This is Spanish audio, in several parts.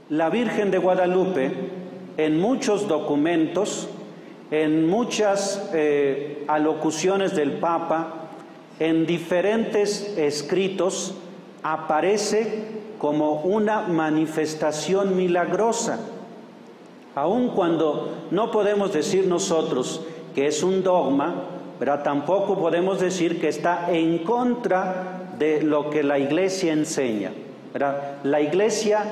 la Virgen de Guadalupe, en muchos documentos, en muchas alocuciones del Papa, en diferentes escritos, aparece como una manifestación milagrosa. Aun cuando no podemos decir nosotros que es un dogma, pero tampoco podemos decir que está en contra de lo que la Iglesia enseña, ¿verdad? La Iglesia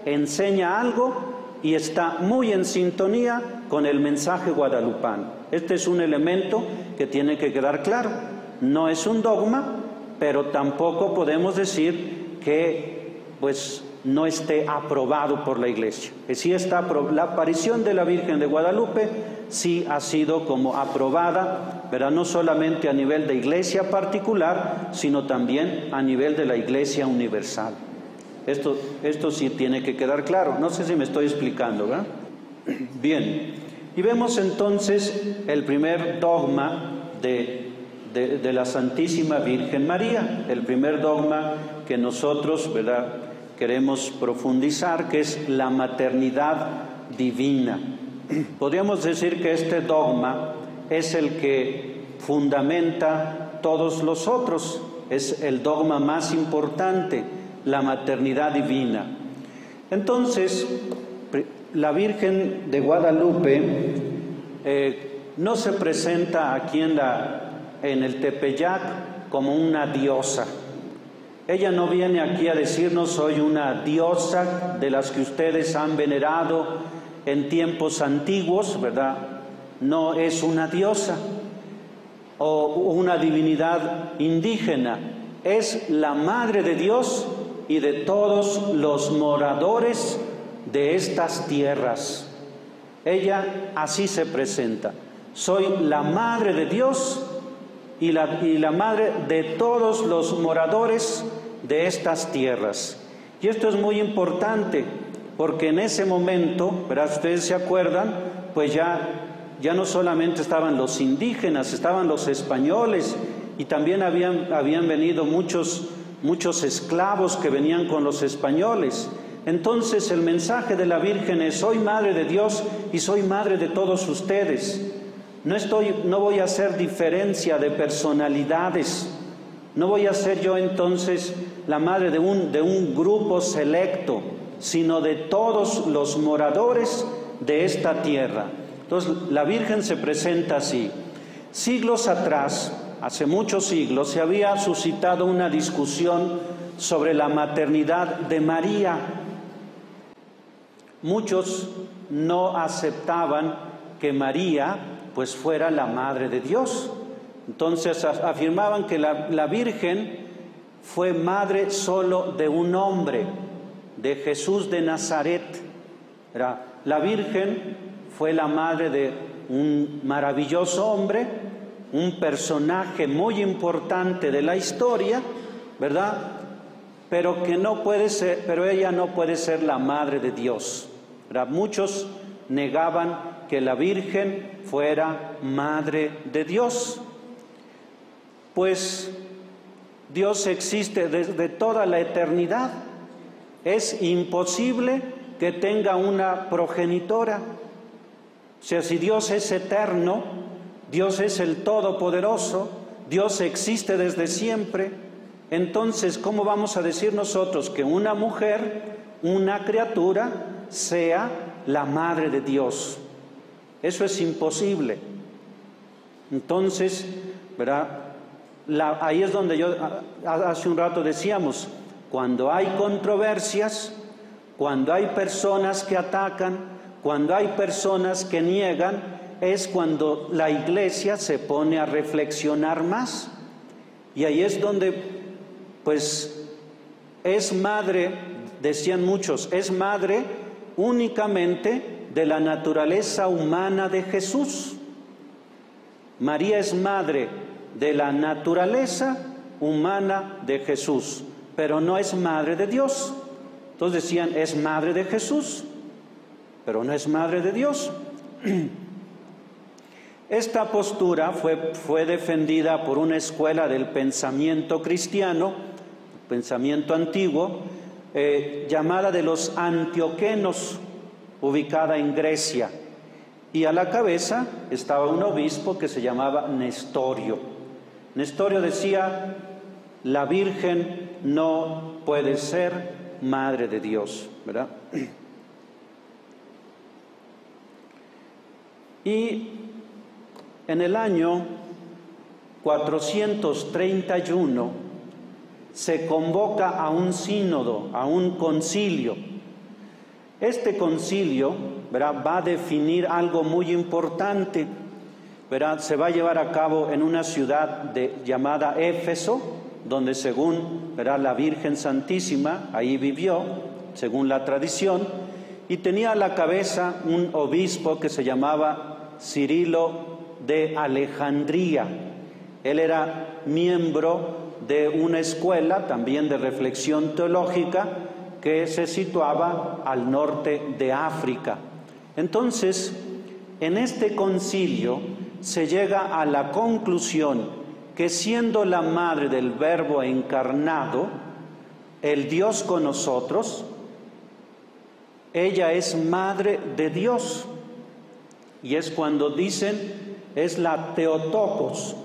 enseña algo y está muy en sintonía con el mensaje guadalupano. Este es un elemento que tiene que quedar claro. No es un dogma, pero tampoco podemos decir que pues no esté aprobado por la Iglesia. Que sí está la aparición de la Virgen de Guadalupe sí ha sido como aprobada, pero no solamente a nivel de Iglesia particular, sino también a nivel de la Iglesia universal. Esto sí tiene que quedar claro. No sé si me estoy explicando, ¿verdad? Bien, y vemos entonces el primer dogma de la Santísima Virgen María, el primer dogma que nosotros, ¿verdad?, queremos profundizar, que es la maternidad divina. Podríamos decir que este dogma es el que fundamenta todos los otros, es el dogma más importante, la maternidad divina. Entonces, la Virgen de Guadalupe no se presenta aquí en el Tepeyac como una diosa. Ella no viene aquí a decirnos soy una diosa de las que ustedes han venerado en tiempos antiguos, ¿verdad? No es una diosa o una divinidad indígena, es la Madre de Dios y de todos los moradores de estas tierras. Ella así se presenta: soy la Madre de Dios y la Madre de todos los moradores de estas tierras. Y esto es muy importante, porque en ese momento, ¿verdad?, ustedes se acuerdan, pues ya no solamente estaban los indígenas, estaban los españoles, y también habían venido muchos esclavos que venían con los españoles. Entonces el mensaje de la Virgen es: soy Madre de Dios y soy Madre de todos ustedes. No voy a hacer diferencia de personalidades. No voy a ser yo entonces la madre de un grupo selecto, sino de todos los moradores de esta tierra. Entonces la Virgen se presenta así. Siglos atrás, hace muchos siglos, se había suscitado una discusión sobre la maternidad de María. Muchos no aceptaban que María pues fuera la Madre de Dios. Entonces afirmaban que la Virgen fue madre solo de un hombre, de Jesús de Nazaret. La Virgen fue la madre de un maravilloso hombre, un personaje muy importante de la historia, ¿verdad? Pero ella no puede ser la Madre de Dios, ¿verdad? Muchos negaban que la Virgen fuera Madre de Dios. Pues Dios existe desde toda la eternidad. Es imposible que tenga una progenitora. O sea, si Dios es eterno, Dios es el Todopoderoso, Dios existe desde siempre, entonces, ¿cómo vamos a decir nosotros que una mujer, una criatura, sea la Madre de Dios? Eso es imposible. Entonces, ¿verdad? Ahí es donde yo hace un rato decíamos, cuando hay controversias, cuando hay personas que atacan, cuando hay personas que niegan, es cuando la Iglesia se pone a reflexionar más. Y ahí es donde, pues, es madre, decían muchos, es madre únicamente de la naturaleza humana de Jesús. María es madre de la naturaleza humana de Jesús, pero no es madre de Dios. Entonces decían, es madre de Jesús, pero no es madre de Dios. Esta postura fue defendida por una escuela del pensamiento cristiano, pensamiento antiguo, llamada de los antioquenos, ubicada en Grecia. Y a la cabeza estaba un obispo que se llamaba Nestorio. Nestorio decía: la Virgen no puede ser Madre de Dios, ¿verdad? Y en el año 431 se convoca a un sínodo, a un concilio. Este concilio, ¿verdad?, va a definir algo muy importante, ¿verdad? Se va a llevar a cabo en una ciudad llamada Éfeso, donde según, ¿verdad?, la Virgen Santísima ahí vivió, según la tradición, y tenía a la cabeza un obispo que se llamaba Cirilo de Alejandría. Él era miembro de una escuela también de reflexión teológica que se situaba al norte de África. Entonces, en este concilio se llega a la conclusión que, siendo la madre del Verbo encarnado, el Dios con nosotros, ella es madre de Dios. Y es cuando dicen, es la Theotokos.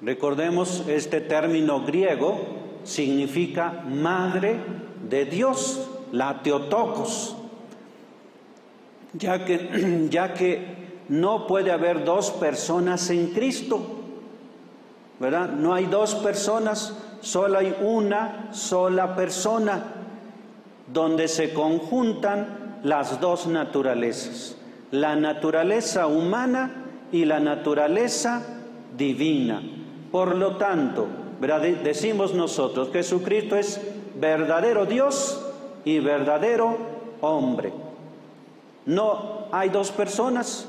Recordemos, este término griego significa madre de Dios, la Theotokos, ya que no puede haber dos personas en Cristo, ¿verdad? No hay dos personas, solo hay una sola persona, donde se conjuntan las dos naturalezas, la naturaleza humana y la naturaleza divina. Por lo tanto, ¿verdad?, decimos nosotros, Jesucristo es verdadero Dios y verdadero hombre. No hay dos personas,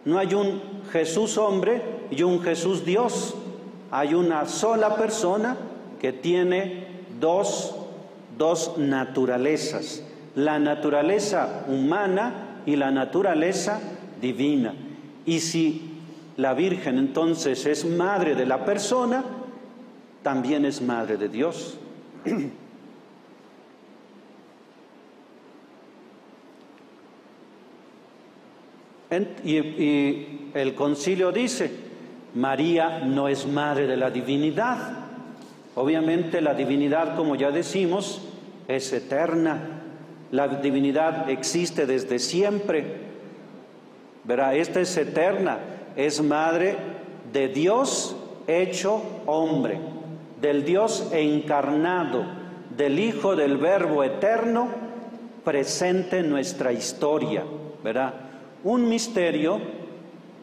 no hay un Jesús hombre y un Jesús Dios. Hay una sola persona que tiene dos naturalezas, la naturaleza humana y la naturaleza divina. Y si la Virgen entonces es madre de la persona, también es madre de Dios. Y el concilio dice, María no es madre de la divinidad. Obviamente la divinidad, como ya decimos, es eterna. La divinidad existe desde siempre, ¿verdad? Esta es eterna, es madre de Dios hecho hombre, del Dios encarnado, del Hijo del Verbo eterno presente en nuestra historia, ¿verdad? Un misterio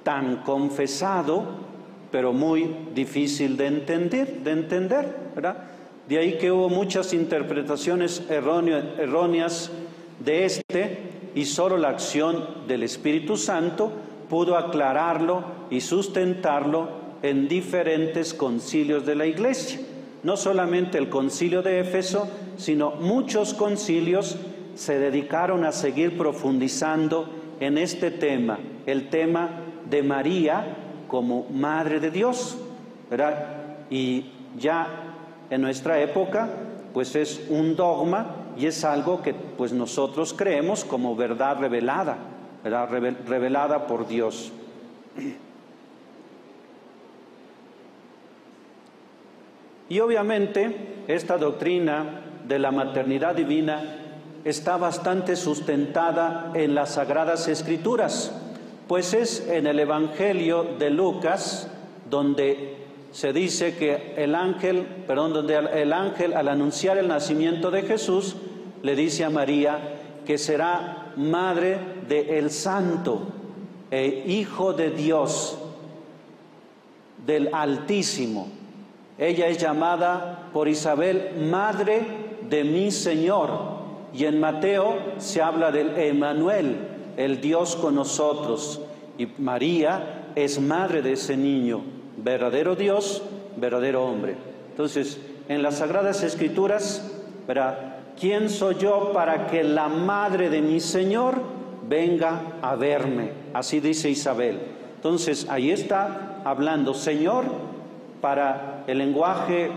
tan confesado, pero muy difícil de entender, ¿verdad? De ahí que hubo muchas interpretaciones erróneas de y solo la acción del Espíritu Santo pudo aclararlo y sustentarlo en diferentes concilios de la Iglesia. No solamente el concilio de Éfeso, sino muchos concilios se dedicaron a seguir profundizando en este tema, el tema de María como Madre de Dios, ¿verdad? Y ya en nuestra época, pues es un dogma y es algo que pues nosotros creemos como verdad revelada, ¿verdad? Revelada por Dios. Y obviamente esta doctrina de la maternidad divina está bastante sustentada en las Sagradas Escrituras, pues es en el Evangelio de Lucas donde se dice que el ángel al anunciar el nacimiento de Jesús le dice a María que será madre del Santo e Hijo de Dios, del Altísimo. Ella es llamada por Isabel Madre de mi Señor. Y en Mateo se habla del Emmanuel, el Dios con nosotros. Y María es madre de ese niño, verdadero Dios, verdadero hombre. Entonces, en las Sagradas Escrituras, ¿verdad?, ¿quién soy yo para que la madre de mi Señor venga a verme? Así dice Isabel. Entonces, ahí está hablando Señor para el lenguaje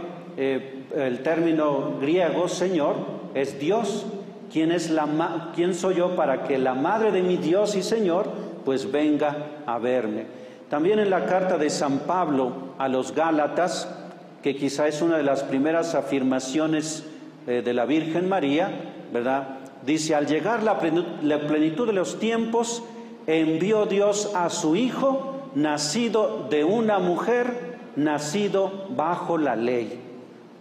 el término griego Señor es Dios. ¿Quién soy yo para que la madre de mi Dios y Señor pues venga a verme? También en la carta de San Pablo a los Gálatas, que quizá es una de las primeras afirmaciones de la Virgen María, ¿verdad? Dice: al llegar la plenitud de los tiempos, envió Dios a su Hijo, nacido de una mujer, nacido bajo la ley.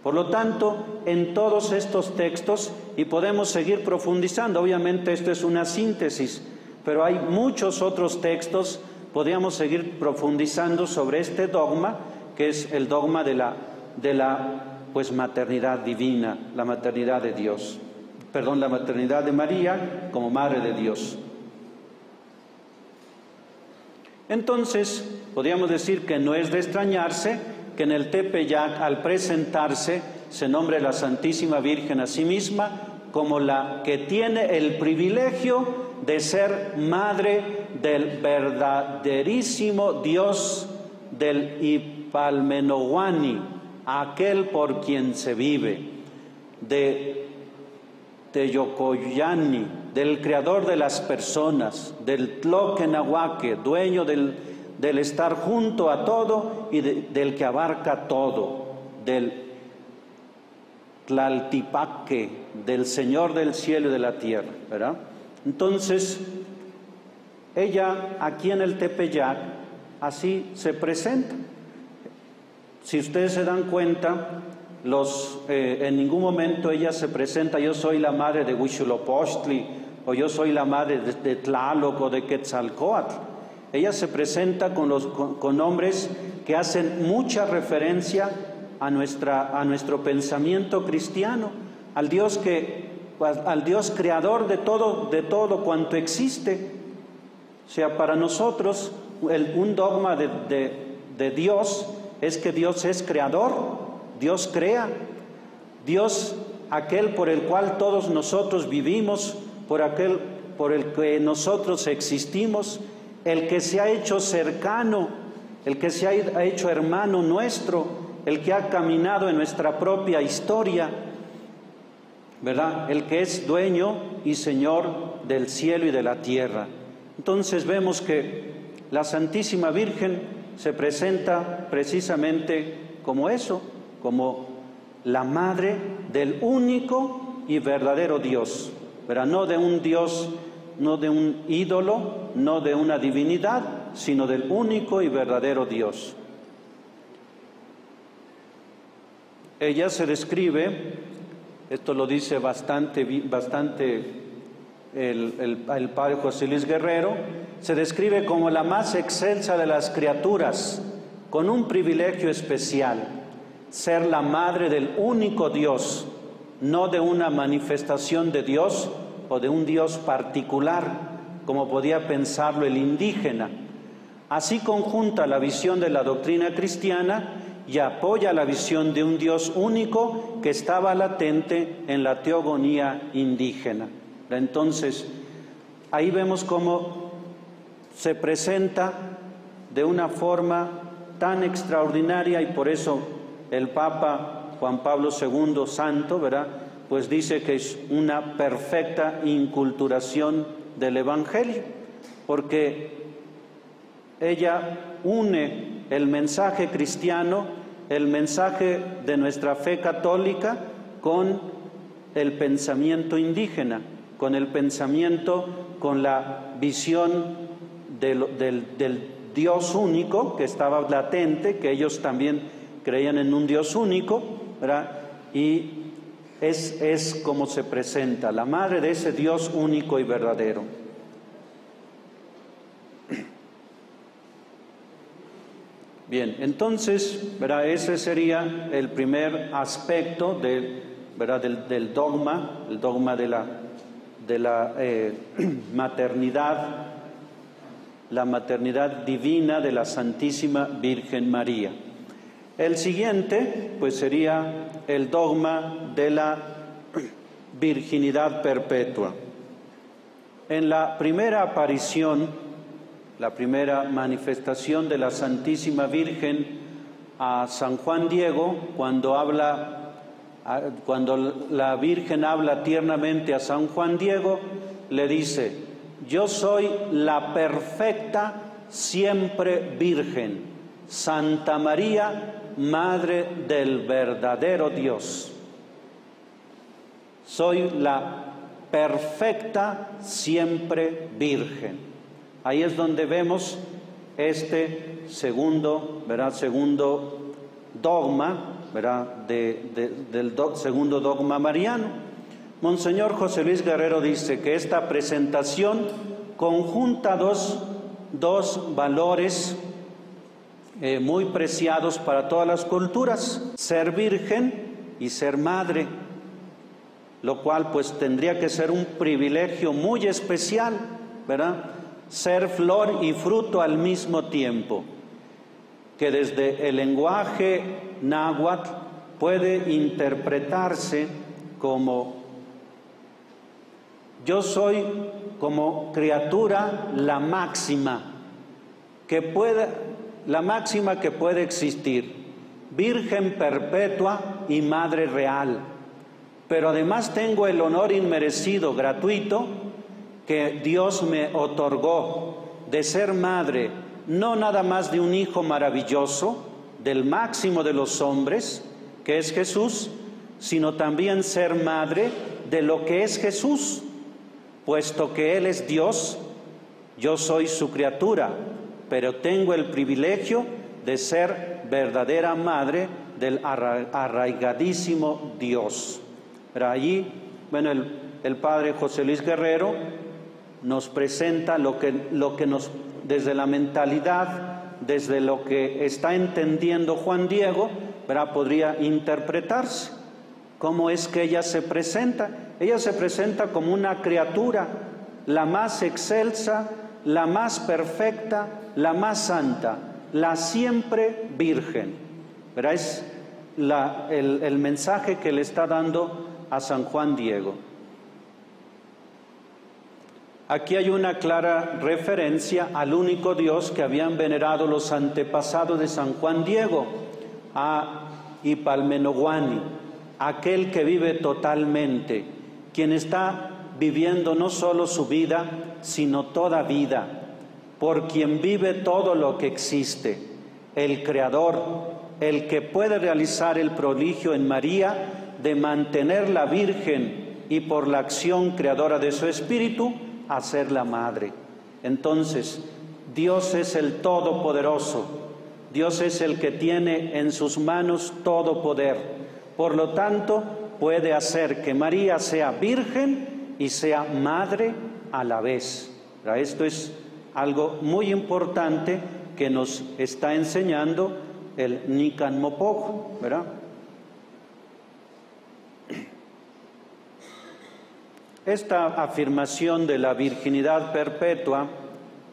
Por lo tanto, en todos estos textos, y podemos seguir profundizando, obviamente esto es una síntesis, pero hay muchos otros textos, podríamos seguir profundizando sobre este dogma, que es el dogma de la pues maternidad divina, la maternidad de Dios. La maternidad de María como Madre de Dios. Entonces, podríamos decir que no es de extrañarse que en el Tepeyac, al presentarse, se nombre la Santísima Virgen a sí misma como la que tiene el privilegio de ser madre del verdaderísimo Dios del Ipalmenowani, aquel por quien se vive, de Teyocoyani, del creador de las personas, del Tloquenahuaque, dueño del estar junto a todo y del que abarca todo, del Tlaltipaque, del Señor del cielo y de la tierra, ¿verdad? Entonces, ella aquí en el Tepeyac así se presenta. Si ustedes se dan cuenta, en ningún momento ella se presenta: yo soy la madre de Huitzilopochtli, o yo soy la madre de Tlaloc o de Quetzalcóatl. Ella se presenta con nombres que hacen mucha referencia a nuestro pensamiento cristiano, al Dios creador de todo cuanto existe. O sea, para nosotros un dogma de Dios es que Dios es creador, Dios crea, Dios aquel por el cual todos nosotros vivimos, por el que nosotros existimos, el que se ha hecho cercano, el que se ha hecho hermano nuestro, el que ha caminado en nuestra propia historia, ¿verdad? El que es dueño y Señor del cielo y de la tierra. Entonces vemos que la Santísima Virgen se presenta precisamente como eso, como la madre del único y verdadero Dios, ¿verdad? No de un Dios, no de un ídolo, no de una divinidad, sino del único y verdadero Dios. Ella se describe, esto lo dice bastante el padre José Luis Guerrero, se describe como la más excelsa de las criaturas, con un privilegio especial: ser la madre del único Dios, no de una manifestación de Dios o de un Dios particular, como podía pensarlo el indígena. Así conjunta la visión de la doctrina cristiana y apoya la visión de un Dios único que estaba latente en la teogonía indígena. Entonces, ahí vemos cómo se presenta de una forma tan extraordinaria, y por eso el Papa Juan Pablo II, santo, ¿verdad?, pues dice que es una perfecta inculturación del Evangelio, porque ella une el mensaje cristiano, el mensaje de nuestra fe católica, con el pensamiento indígena, con el pensamiento, con la visión del Dios único que estaba latente, que ellos también creían en un Dios único, ¿verdad? Y es como se presenta, la madre de ese Dios único y verdadero. Bien, entonces, ¿verdad?, ese sería el primer aspecto del dogma, el dogma de la maternidad, la maternidad divina de la Santísima Virgen María. El siguiente, pues, sería el dogma de la virginidad perpetua. En la primera aparición, la primera manifestación de la Santísima Virgen a San Juan Diego, cuando habla Cuando la Virgen habla tiernamente a San Juan Diego, le dice: yo soy la perfecta siempre Virgen, Santa María, Madre del verdadero Dios. Soy la perfecta siempre Virgen. Ahí es donde vemos este segundo dogma, ¿verdad? Del segundo dogma mariano. Monseñor José Luis Guerrero dice que esta presentación conjunta dos valores muy preciados para todas las culturas: ser virgen y ser madre, lo cual pues tendría que ser un privilegio muy especial, ¿verdad? Ser flor y fruto al mismo tiempo, que desde el lenguaje náhuatl puede interpretarse como: yo soy como criatura la máxima que puede existir, virgen perpetua y madre real, pero además tengo el honor inmerecido, gratuito, que Dios me otorgó de ser madre, no nada más de un hijo maravilloso, del máximo de los hombres, que es Jesús, sino también ser madre de lo que es Jesús, puesto que Él es Dios. Yo soy su criatura, pero tengo el privilegio de ser verdadera madre del arraigadísimo Dios. Pero allí, bueno, el Padre José Luis Guerrero nos presenta lo que nos, desde la mentalidad, desde lo que está entendiendo Juan Diego, ¿verdad?, podría interpretarse. ¿Cómo es que ella se presenta? Ella se presenta como una criatura, la más excelsa, la más perfecta, la más santa, la siempre virgen. ¿Verdad? Es el mensaje que le está dando a San Juan Diego. Aquí hay una clara referencia al único Dios que habían venerado los antepasados de San Juan Diego, a Ipalmenoguani, aquel que vive totalmente, quien está viviendo no solo su vida, sino toda vida, por quien vive todo lo que existe, el Creador, el que puede realizar el prodigio en María de mantenerla virgen y por la acción creadora de su espíritu, hacerla madre. Entonces, Dios es el Todopoderoso, Dios es el que tiene en sus manos todo poder. Por lo tanto, puede hacer que María sea virgen y sea madre a la vez. Esto es algo muy importante que nos está enseñando el Nican Mopoj, ¿verdad? Esta afirmación de la virginidad perpetua,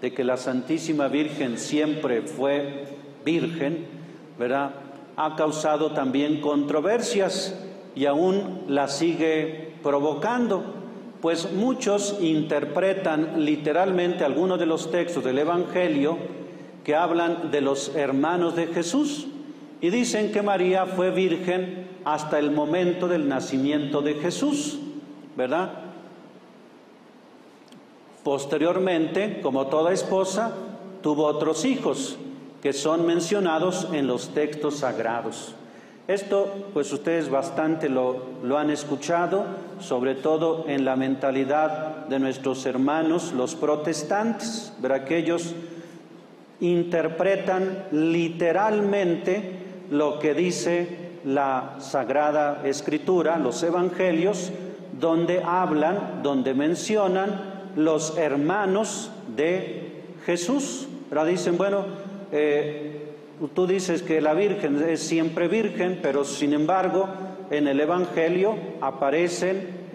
de que la Santísima Virgen siempre fue virgen, ¿verdad?, ha causado también controversias y aún la sigue provocando, pues muchos interpretan literalmente algunos de los textos del Evangelio que hablan de los hermanos de Jesús y dicen que María fue virgen hasta el momento del nacimiento de Jesús, ¿verdad? Posteriormente, como toda esposa, tuvo otros hijos que son mencionados en los textos sagrados. Esto, pues ustedes bastante lo han escuchado, sobre todo en la mentalidad de nuestros hermanos, los protestantes, ¿verdad? Que ellos interpretan literalmente lo que dice la Sagrada Escritura, los Evangelios, donde mencionan los hermanos de Jesús, ¿verdad? Dicen, bueno, tú dices que la Virgen es siempre virgen, pero sin embargo en el Evangelio aparecen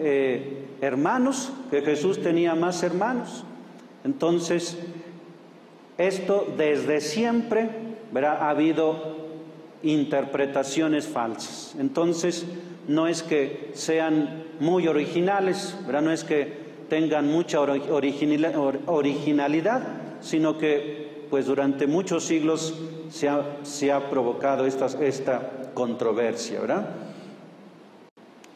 hermanos, que Jesús tenía más hermanos. Entonces, esto desde siempre, ¿verdad?, ha habido interpretaciones falsas. Entonces, no es que sean muy originales, ¿verdad?, no es que tengan mucha originalidad, sino que pues durante muchos siglos se ha provocado esta controversia, ¿verdad?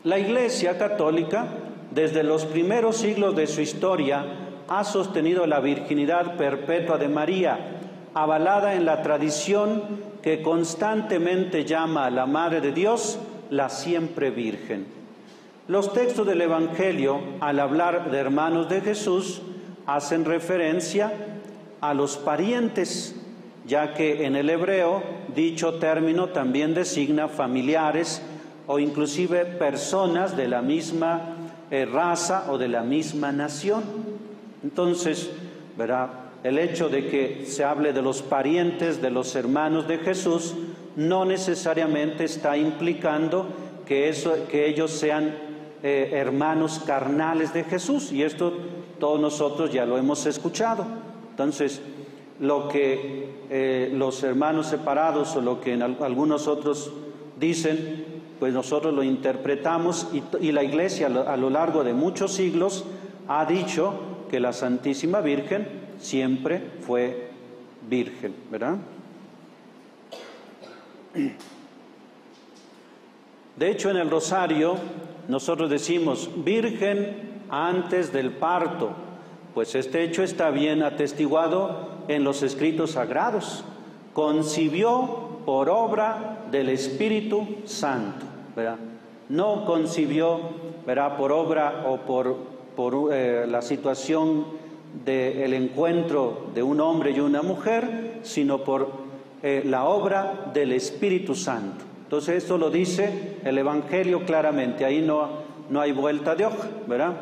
La Iglesia Católica, desde los primeros siglos de su historia, ha sostenido la virginidad perpetua de María, avalada en la tradición que constantemente llama a la Madre de Dios la siempre Virgen. Los textos del Evangelio, al hablar de hermanos de Jesús, hacen referencia a los parientes, ya que en el hebreo dicho término también designa familiares o inclusive personas de la misma raza o de la misma nación. Entonces, ¿verdad?, el hecho de que se hable de los parientes, de los hermanos de Jesús, no necesariamente está implicando que ellos sean hermanos carnales de Jesús, y esto todos nosotros ya lo hemos escuchado. Entonces, lo que los hermanos separados o lo que algunos otros dicen, pues nosotros lo interpretamos, y la Iglesia a lo largo de muchos siglos ha dicho que la Santísima Virgen siempre fue virgen, ¿verdad? De hecho, en el rosario nosotros decimos virgen antes del parto, pues este hecho está bien atestiguado en los escritos sagrados. Concibió por obra del Espíritu Santo, ¿verdad? No concibió, ¿verdad?, por obra o por la situación del encuentro de un hombre y una mujer, sino por la obra del Espíritu Santo. Entonces esto lo dice el Evangelio claramente, ahí no hay vuelta de hoja, ¿verdad?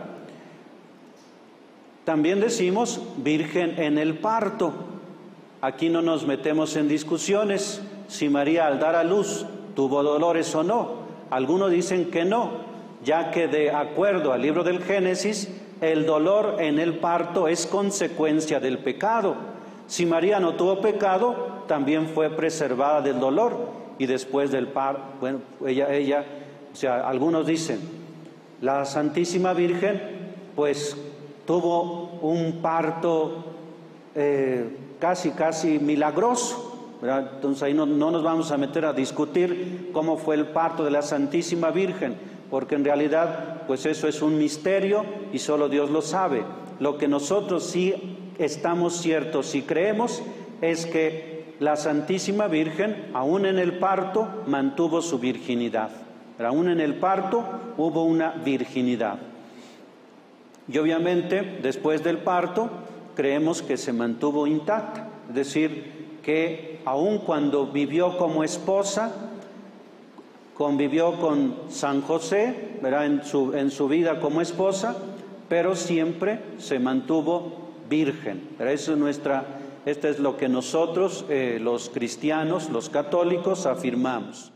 También decimos virgen en el parto. Aquí no nos metemos en discusiones si María al dar a luz tuvo dolores o no. Algunos dicen que no, ya que de acuerdo al libro del Génesis, el dolor en el parto es consecuencia del pecado. Si María no tuvo pecado, también fue preservada del dolor. Y después del parto, bueno, algunos dicen, la Santísima Virgen, pues tuvo un parto casi milagroso, ¿verdad? Entonces ahí no nos vamos a meter a discutir cómo fue el parto de la Santísima Virgen, porque en realidad pues eso es un misterio y solo Dios lo sabe. Lo que nosotros sí estamos ciertos y creemos es que la Santísima Virgen, aún en el parto, mantuvo su virginidad. Pero aún en el parto hubo una virginidad. Y obviamente después del parto creemos que se mantuvo intacta, es decir, que aun cuando vivió como esposa, convivió con San José, ¿verdad?, en su vida como esposa, pero siempre se mantuvo virgen. ¿Verdad? Esto es lo que nosotros, los cristianos, los católicos, afirmamos.